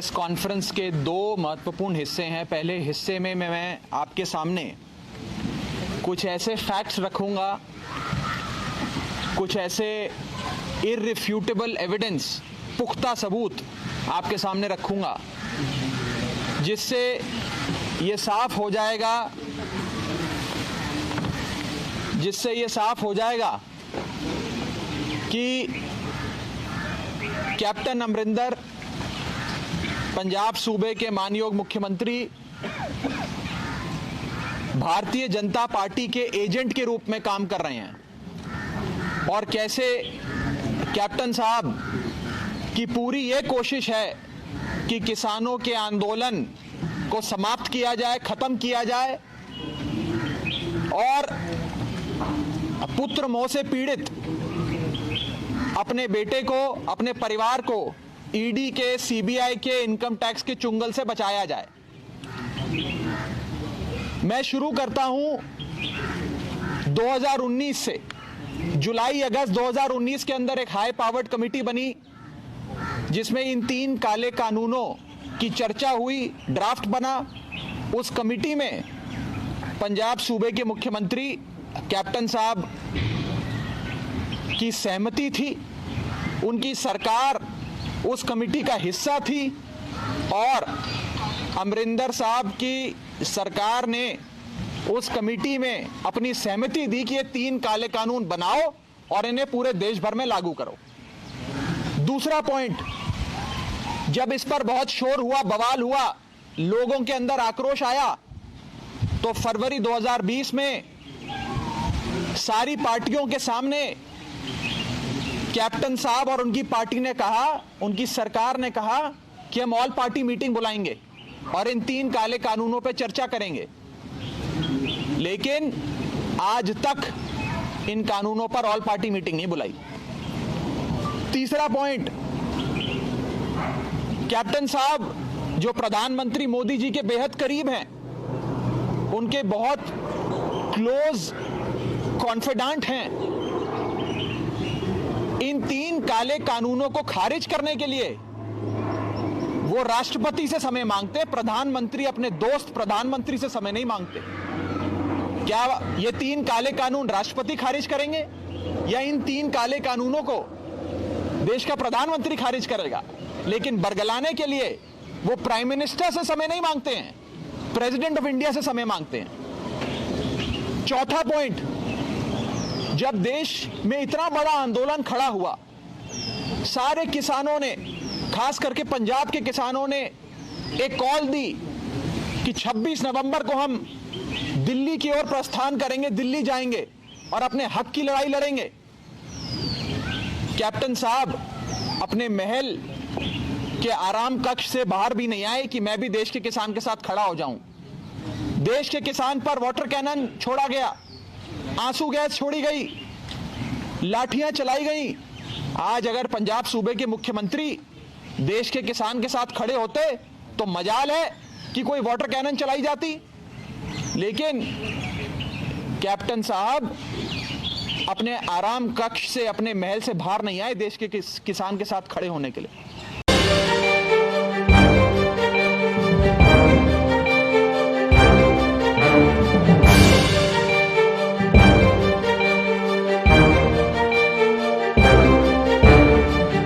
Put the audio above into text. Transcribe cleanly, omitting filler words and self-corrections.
Press conference के दो महत्वपूर्ण हिस्से हैं। पहले हिस्से में मैं आपके सामने कुछ ऐसे फैक्ट्स रखूंगा, कुछ ऐसे इररिफ्यूटेबल एविडेंस, पुख्ता सबूत आपके सामने रखूंगा, जिससे ये साफ हो जाएगा कि कैप्टन अमरिंदर पंजाब सूबे के मानयोग मुख्यमंत्री भारतीय जनता पार्टी के एजेंट के रूप में काम कर रहे हैं और कैसे कैप्टन साहब की पूरी ये कोशिश है कि किसानों के आंदोलन को समाप्त किया जाए, खत्म किया जाए और पुत्र मोह से पीड़ित अपने बेटे को, अपने परिवार को ईडी के, सीबीआई के, इनकम टैक्स के चुंगल से बचाया जाए। मैं शुरू करता हूं 2019 से। जुलाई अगस्त 2019 के अंदर एक हाई पावर्ड कमेटी बनी जिसमें इन 3 काले कानूनों की चर्चा हुई, ड्राफ्ट बना। उस कमेटी में पंजाब सूबे के मुख्यमंत्री कैप्टन साहब की सहमति थी, उनकी सरकार उस कमेटी का हिस्सा थी और अमरिंदर साहब की सरकार ने उस कमेटी में अपनी सहमति दी कि ये 3 काले कानून बनाओ और इन्हें पूरे देश भर में लागू करो। दूसरा पॉइंट, जब इस पर बहुत शोर हुआ, बवाल हुआ, लोगों के अंदर आक्रोश आया, तो फरवरी 2020 में सारी पार्टियों के सामने कैप्टन साहब और उनकी पार्टी ने कहा, उनकी सरकार ने कहा कि हम ऑल पार्टी मीटिंग बुलाएंगे और इन 3 काले कानूनों पर चर्चा करेंगे। लेकिन आज तक इन कानूनों पर ऑल पार्टी मीटिंग नहीं बुलाई। तीसरा पॉइंट, कैप्टन साहब जो प्रधानमंत्री मोदी जी के बेहद करीब हैं, उनके बहुत क्लोज कॉन्फिडेंट हैं, इन 3 काले कानूनों को खारिज करने के लिए वो राष्ट्रपति से समय मांगते। प्रधानमंत्री अपने दोस्त प्रधानमंत्री से समय नहीं मांगते। क्या ये 3 काले कानून राष्ट्रपति खारिज करेंगे या इन 3 काले कानूनों को देश का प्रधानमंत्री खारिज करेगा? लेकिन बरगलाने के लिए वो प्राइम मिनिस्टर से समय नहीं मांगते हैं, प्रेसिडेंट ऑफ इंडिया से समय मांगते हैं। चौथा पॉइंट, जब देश में इतना बड़ा आंदोलन खड़ा हुआ, सारे किसानों ने, खास करके पंजाब के किसानों ने एक कॉल दी कि 26 नवंबर को हम दिल्ली की ओर प्रस्थान करेंगे, दिल्ली जाएंगे और अपने हक की लड़ाई लड़ेंगे। कैप्टन साहब अपने महल के आराम कक्ष से बाहर भी नहीं आए कि मैं भी देश के किसान के साथ खड़ा हो जाऊं। देश के किसान पर वाटर कैनन छोड़ा गया, आंसू गैस छोड़ी गई, लाठियां चलाई गई। आज अगर पंजाब सूबे के मुख्यमंत्री देश के किसान के साथ खड़े होते तो मजाल है कि कोई वाटर कैनन चलाई जाती। लेकिन कैप्टन साहब अपने आराम कक्ष से, अपने महल से बाहर नहीं आए देश के किसान के साथ खड़े होने के लिए।